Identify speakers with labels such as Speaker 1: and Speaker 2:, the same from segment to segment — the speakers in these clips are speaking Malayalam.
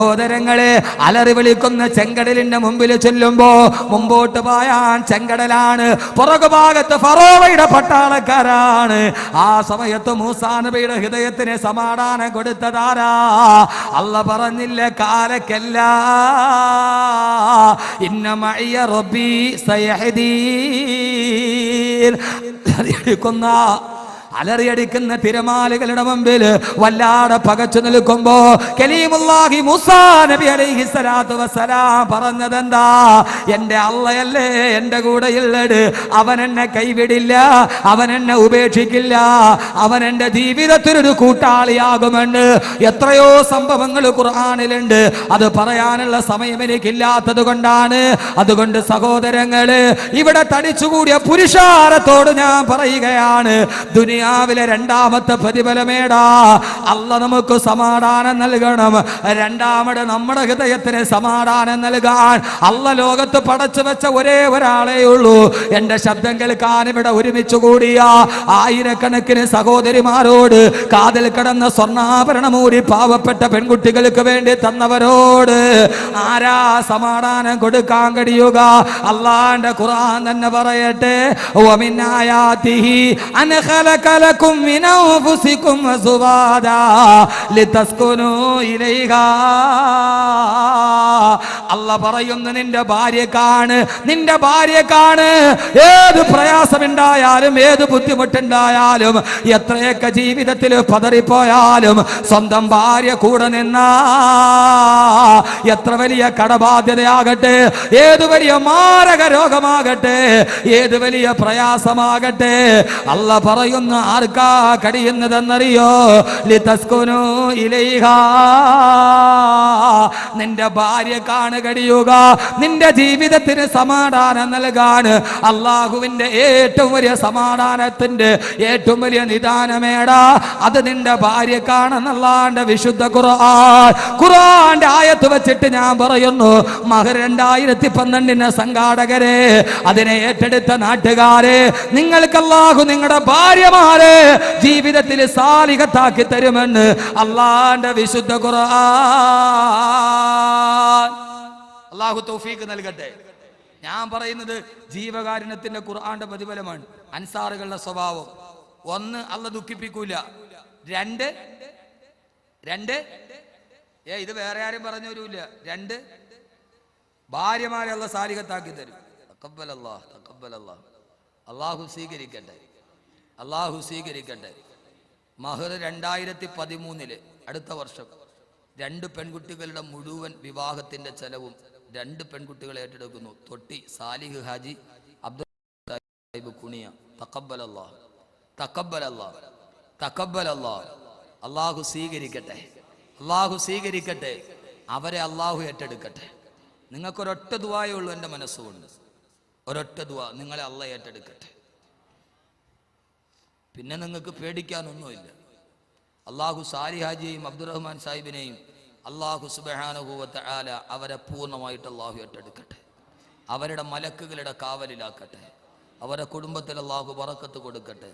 Speaker 1: സഹോദരങ്ങളെ, അലറി വിളിക്കുന്ന ചെങ്കടലിന്റെ മുമ്പിൽ ചെല്ലുമ്പോ മുമ്പോട്ട് പായാൻ ചെങ്കടലാണ്, പുറകുഭാഗത്ത് ഫറോവയുടെ പട്ടാളക്കാരാണ്. ആ സമയത്ത് മൂസാ നബിയുടെ ഹൃദയത്തിന് സമാധാനം കൊടുത്തതാരാ? അല്ലാഹ് പറഞ്ഞില്ല, കാലക്കല്ല ഇന്ന മഅയ റബ്ബി സയഹ്ദീൻ. അലറിയടിക്കുന്ന തിരമാലകളുടെ മുമ്പിൽ വല്ലാതെ പകച്ചു നിൽക്കുമ്പോ കലീമുല്ലാഹി മൂസാ നബി അലൈഹി സ്വലാത്തു വസ്സലാം പറഞ്ഞതെന്താ? എന്റെ അള്ളയല്ലേ എന്റെ കൂടെയുള്ളത്, അവൻ എന്നെ കൈവിടില്ല, അവൻ എന്നെ ഉപേക്ഷിക്കില്ല, അവൻ എന്റെ ജീവിതത്തിനൊരു കൂട്ടാളിയാകുമെന്ന്. എത്രയോ സംഭവങ്ങൾ ഖുർആനിലുണ്ട്, അത് പറയാനുള്ള സമയം എനിക്കില്ലാത്തത് കൊണ്ടാണ്. അതുകൊണ്ട് സഹോദരങ്ങള്, ഇവിടെ തടിച്ചുകൂടിയ പുരുഷാരത്തോട് ഞാൻ പറയുകയാണ്, ദുനിയാവിലെ രണ്ടാമത്തെ പ്രതിഫലമേടാ. അല്ലാഹ് നമുക്ക് സമാധാനം നൽകണം. രണ്ടാമത് നമ്മുടെ ഹൃദയത്തിന് സമാധാനം നൽകാൻ അല്ലാഹ് ലോകത്ത് പടച്ചു വെച്ച ഒരേ ഒരാളേ ഉള്ളൂ. എന്റെ ശബ്ദം കേൾക്കാൻ ഇവിടെ ഒരുമിച്ച് കൂടിയ ആയിരക്കണക്കിന് സഹോദരിമാരോട്, കാതിൽ കിടന്ന സ്വർണ്ണാഭരണമൂരി പാവപ്പെട്ട പെൺകുട്ടികൾക്ക് വേണ്ടി തന്നവരോട് ആരാ സമാധാനം കൊടുക്കാൻ കഴിയുക? അല്ലാഹുവിന്റെ ഖുർആൻ തന്നെ പറയട്ടെ, വമിൻ ആയാതിഹി അൻ ഖലഖലകും മിൻ അൻഫുസികും വസുവാദാ ലിതസ്കുനൂ ഇലൈഹാ. അല്ലാഹ് പറയുന്നു, നിന്റെ ഭാര്യക്കാണ്, നിന്റെ ഭാര്യക്കാണ് ഏത് പ്രയാസമുണ്ടായാലും, ഏത് ബുദ്ധിമുട്ടുണ്ടായാലും, എത്രയൊക്കെ ജീവിതത്തിൽ പതറിപ്പോയാലും, സ്വന്തം ഭാര്യ കൂടെ നിന്നാ, എത്ര വലിയ കടബാധ്യതയാകട്ടെ, ഏത് വലിയ മാരക രോഗമാകട്ടെ, ഏത് വലിയ പ്രയാസമാകട്ടെ, അല്ലാഹ് പറയുന്നു ആർക്കാ കഴിയുന്നതെന്നറിയോ? ലിതസ്കുനൂ ഇലൈഹാ. നിന്റെ ഭാര്യക്കാണ് കഴിയുക നിന്റെ ജീവിതത്തിന് സമാധാനം നൽകാൻ. അള്ളാഹുവിന്റെ ഏറ്റവും വലിയ സമാധാനത്തിന്റെ ഏറ്റവും വലിയ നിദാനമേടാ, അത് നിന്റെ ഭാര്യക്കാണെന്നല്ലാണ്ട് വിശുദ്ധ ഖുർആന്റെ ആയത്ത് വെച്ചിട്ട് ഞാൻ പറയുന്നു, മഹർ 2012 സംഘാടകരെ, അതിനെ ഏറ്റെടുത്ത നാട്ടുകാരെ, നിങ്ങൾക്ക് അല്ലാഹു നിങ്ങളുടെ ഭാര്യമാരെ ജീവിതത്തിൽ സാലിഹത്താക്കി തരുമെന്ന് അല്ലാഹുവിന്റെ വിശുദ്ധ ഖുർആൻ. അല്ലാഹു തൗഫീഖ് നൽകട്ടെ. ഞാൻ പറയുന്നത് ജീവകാരുണ്യത്തിന്റെ ഖുർആന്റെ പ്രതിഫലമാണ്. അൻസാറുകളുടെ സ്വഭാവം, ഒന്ന്, അല്ലാഹ് ദുഃഖിപ്പിക്കൂല. രണ്ട്, ഇത് വേറെ ആരും പറഞ്ഞവരുമില്ല. രണ്ട്, ഭാര്യമാരെ അല്ലാഹ് സാലിഹത്താക്കി തരും. തഖബ്ബലല്ലാഹ്, തഖബ്ബലല്ലാഹ്. അല്ലാഹു സ്വീകരിക്കട്ടെ, അല്ലാഹു സ്വീകരിക്കട്ടെ. മഹർ 2013 അടുത്ത വർഷം 2 പെൺകുട്ടികളുടെ മുഴുവൻ വിവാഹത്തിന്റെ ചെലവും 2 പെൺകുട്ടികൾ ഏറ്റെടുക്കുന്നു. തൊട്ടി സാലിഹ് ഹാജി, അബ്ദുൽ സാഹിബ് കുണിയ. തഖബ്ബലല്ലാഹ്, തഖബ്ബലല്ലാഹ്, തഖബ്ബലല്ലാഹ്. അല്ലാഹു സ്വീകരിക്കട്ടെ, അല്ലാഹു സ്വീകരിക്കട്ടെ. അവരെ അല്ലാഹു ഏറ്റെടുക്കട്ടെ. നിങ്ങൾക്കൊരൊറ്റ ദുആയേ ഉള്ളൂ എൻ്റെ മനസ്സുകൊണ്ട്, ഒരൊറ്റ ദുആ, നിങ്ങളെ അല്ലാഹ് ഏറ്റെടുക്കട്ടെ. പിന്നെ നിങ്ങൾക്ക് പേടിക്കാനൊന്നുമില്ല. അല്ലാഹു സാലിഹ് ഹാജിയെയും അബ്ദുറഹ്മാൻ സാഹിബിനെയും അല്ലാഹു സുബ്ഹാനഹു വ തആല അവരെ പൂർണ്ണമായിട്ട് അല്ലാഹു ഏറ്റെടുക്കട്ടെ. അവരുടെ മലക്കുകളുടെ കാവലിലാക്കട്ടെ. അവരുടെ കുടുംബത്തിൽ അല്ലാഹു ബറക്കത്ത് കൊടുക്കട്ടെ.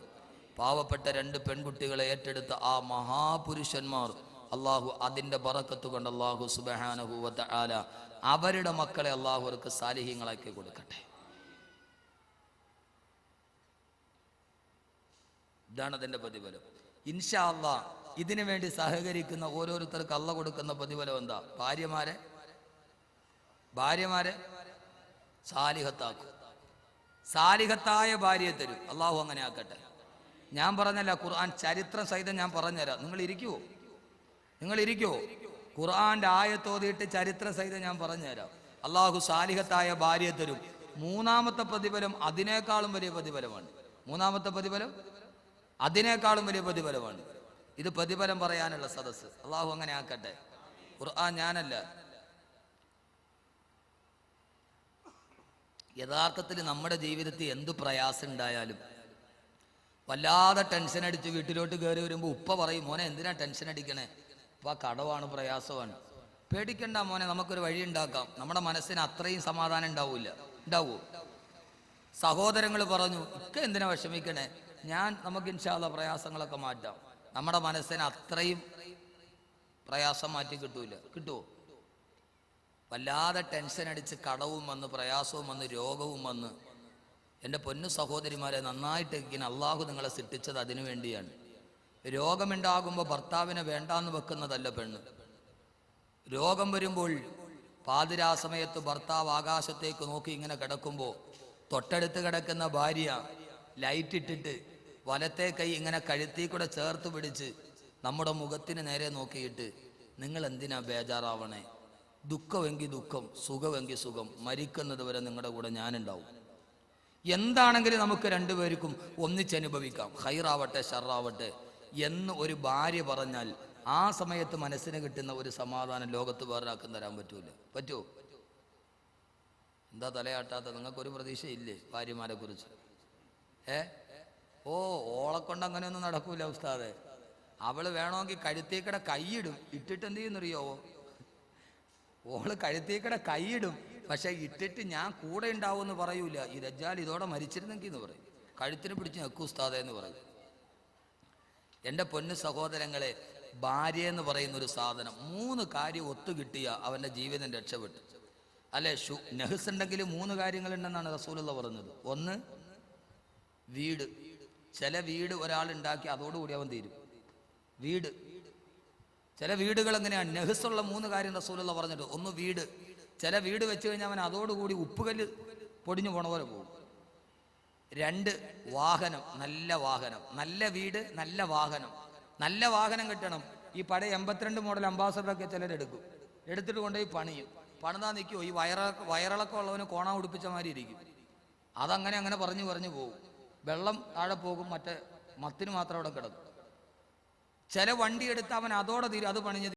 Speaker 1: പാവപ്പെട്ട 2 പെൺകുട്ടികളെ ഏറ്റെടുത്ത ആ മഹാപുരുഷന്മാർ അല്ലാഹു അതിൻ്റെ ബറക്കത്ത് കൊണ്ട് അല്ലാഹു സുബ്ഹാനഹു വ തആല അവരുടെ മക്കളെ അല്ലാഹു അവർക്ക് സാലിഹീങ്ങളാക്കി കൊടുക്കട്ടെ. ഇതാണ് അതിൻ്റെ പ്രതിഫലം. ഇൻഷാ അല്ലാഹ് ഇതിനു വേണ്ടി സഹകരിക്കുന്ന ഓരോരുത്തർക്ക് അല്ലാഹ് കൊടുക്കുന്ന പ്രതിഫലം എന്താ? ഭാര്യമാരെ സാലിഹത്താക്കും. സാലിഹത്തായ ഭാര്യയെ തരും അല്ലാഹു. അങ്ങനെ ആക്കട്ടെ. ഞാൻ പറഞ്ഞല്ല, ഖുർആൻ ചരിത്രം സഹിതം ഞാൻ പറഞ്ഞുതരാം. നിങ്ങൾ ഇരിക്കുവോ? ഖുർആന്റെ ആയത്തോതിയിട്ട് ചരിത്ര സഹിതം ഞാൻ പറഞ്ഞുതരാം. അല്ലാഹു സാലിഹത്തായ ഭാര്യയെ തരും. മൂന്നാമത്തെ പ്രതിഫലം അതിനേക്കാളും വലിയ പ്രതിഫലമാണ്. മൂന്നാമത്തെ പ്രതിഫലം അതിനേക്കാളും വലിയ പ്രതിഫലമാണ്. ഇത് പ്രതിഫലം പറയാനുള്ള സദസ്സ്. അല്ലാഹു അങ്ങനെ ആക്കട്ടെ. ഖുർആൻ ഞാനല്ല. യഥാർത്ഥത്തിൽ നമ്മുടെ ജീവിതത്തിൽ എന്ത് പ്രയാസം ഉണ്ടായാലും വല്ലാതെ ടെൻഷൻ അടിച്ച് വീട്ടിലോട്ട് കയറി വരുമ്പോൾ ഉപ്പ പറയും, മോനെ എന്തിനാ ടെൻഷൻ അടിക്കണേ? അപ്പോൾ ആ കടവാണ്, പ്രയാസമാണ്. പേടിക്കണ്ട മോനെ, നമുക്കൊരു വഴി ഉണ്ടാക്കാം. നമ്മുടെ മനസ്സിന് അത്രയും സമാധാനം ഉണ്ടാവുമോ? സഹോദരങ്ങൾ പറഞ്ഞു, ഇക്ക എന്തിനാ വിഷമിക്കണേ? നമുക്ക് ഇൻഷാ അല്ലാഹ് പ്രയാസങ്ങളൊക്കെ മാറ്റാം. നമ്മുടെ മനസ്സിന് അത്രയും പ്രയാസം മാറ്റി കിട്ടുമോ? വല്ലാതെ ടെൻഷൻ അടിച്ച് കടവും വന്ന് പ്രയാസവും വന്ന് രോഗവും വന്ന് എൻ്റെ പൊന്നു സഹോദരിമാരെ നന്നായിട്ട് ഇങ്ങനെ അള്ളാഹു നിങ്ങളെ സൃഷ്ടിച്ചത് അതിനു വേണ്ടിയാണ്. രോഗമുണ്ടാകുമ്പോൾ ഭർത്താവിനെ വേണ്ടാന്ന് വെക്കുന്നതല്ല പെണ്ണ്. രോഗം വരുമ്പോൾ പാതിരാ സമയത്ത് ഭർത്താവ് ആകാശത്തേക്ക് നോക്കി ഇങ്ങനെ കിടക്കുമ്പോൾ തൊട്ടടുത്ത് കിടക്കുന്ന ഭാര്യ ലൈറ്റ് ഇട്ടിട്ട് വലത്തെ കൈ ഇങ്ങനെ കഴുത്തിൽ കൂടെ ചേർത്ത് പിടിച്ച് നമ്മുടെ മുഖത്തിന് നേരെ നോക്കിയിട്ട് നിങ്ങൾ എന്തിനാ ബേജാറാവണേ, ദുഃഖമെങ്കിൽ ദുഃഖം, സുഖമെങ്കിൽ സുഖം, മരിക്കുന്നത് വരെ നിങ്ങളുടെ കൂടെ ഞാനുണ്ടാവും. എന്താണെങ്കിലും നമുക്ക് രണ്ടുപേർക്കും ഒന്നിച്ചനുഭവിക്കാം, ഹൈറാവട്ടെ ഷറാവട്ടെ എന്ന് ഒരു ഭാര്യ പറഞ്ഞാൽ ആ സമയത്ത് മനസ്സിന് കിട്ടുന്ന ഒരു സമാധാനം ലോകത്ത് വേറൊരാൾക്കും തരാൻ പറ്റൂല. പറ്റുമോ? എന്താ തലയാട്ടാത്ത? നിങ്ങൾക്കൊരു പ്രതീക്ഷയില്ലേ ഭാര്യമാരെ കുറിച്ച്? ഓളെ കൊണ്ട് അങ്ങനെയൊന്നും നടക്കൂല ഉസ്താദെ. അവള് വേണമെങ്കിൽ കഴുത്തേക്കടെ കൈയിടും, ഇട്ടിട്ട് എന്ത് ചെയ്യുന്നറിയോ? ഓള് കഴുത്തേക്കടെ കൈയിടും, പക്ഷെ ഇട്ടിട്ട് ഞാൻ കൂടെ ഉണ്ടാവുമെന്ന് പറയൂല. ഈ ദജ്ജാൽ ഇതോടെ മരിച്ചിരുന്നെങ്കിൽ എന്ന് പറയും, കഴുത്തിന് പിടിച്ച് ഞെക്കൂ ഉസ്താദെ എന്ന് പറയും. എൻ്റെ പൊന്നു സഹോദരങ്ങളെ, ഭാര്യ എന്ന് പറയുന്ന ഒരു സാധനം 3 കാര്യം ഒത്തുകിട്ടിയ അവൻ്റെ ജീവിതം രക്ഷപ്പെട്ടു. അല്ലെ, നെഹ്സ് ഉണ്ടെങ്കിൽ 3 കാര്യങ്ങളുണ്ടെന്നാണ് റസൂലുള്ള പറഞ്ഞത്. 1 വീട്. ചില വീട് ഒരാൾ ഉണ്ടാക്കി അതോടുകൂടി അവൻ തീരും. വീട്, ചില വീടുകൾ എങ്ങനെയാണ്? നെഹ്സുള്ള 3 കാര്യം റസൂലുള്ള പറഞ്ഞിട്ട്. 1 വീട്. ചില വീട് വെച്ച് കഴിഞ്ഞാൽ അവൻ അതോടുകൂടി ഉപ്പുകല്ല് പൊടിഞ്ഞു പോണ പോലെ പോകും. 2 വാഹനം, നല്ല വാഹനം. നല്ല വീട്, നല്ല വാഹനം. നല്ല വാഹനം കിട്ടണം. ഈ പഴയ 82 മോഡൽ അംബാസഡറൊക്കെ ചിലരെടുക്കും, എടുത്തിട്ട് കൊണ്ടുപോയി പണിയും. പണിതാ നിൽക്കുമോ? ഈ വയറിളക്കം ഉള്ളവന് കോണ ഉടുപ്പിച്ച മാതിരി ഇരിക്കും. അതങ്ങനെ അങ്ങനെ പറഞ്ഞു പോകും. വെള്ളം താഴെ പോകും, മറ്റേ മത്തിന് മാത്രം അവിടെ കിടക്കും. ചില വണ്ടി എടുത്ത് അവൻ അതോടെ തീരും, അത് പണിഞ്ഞ്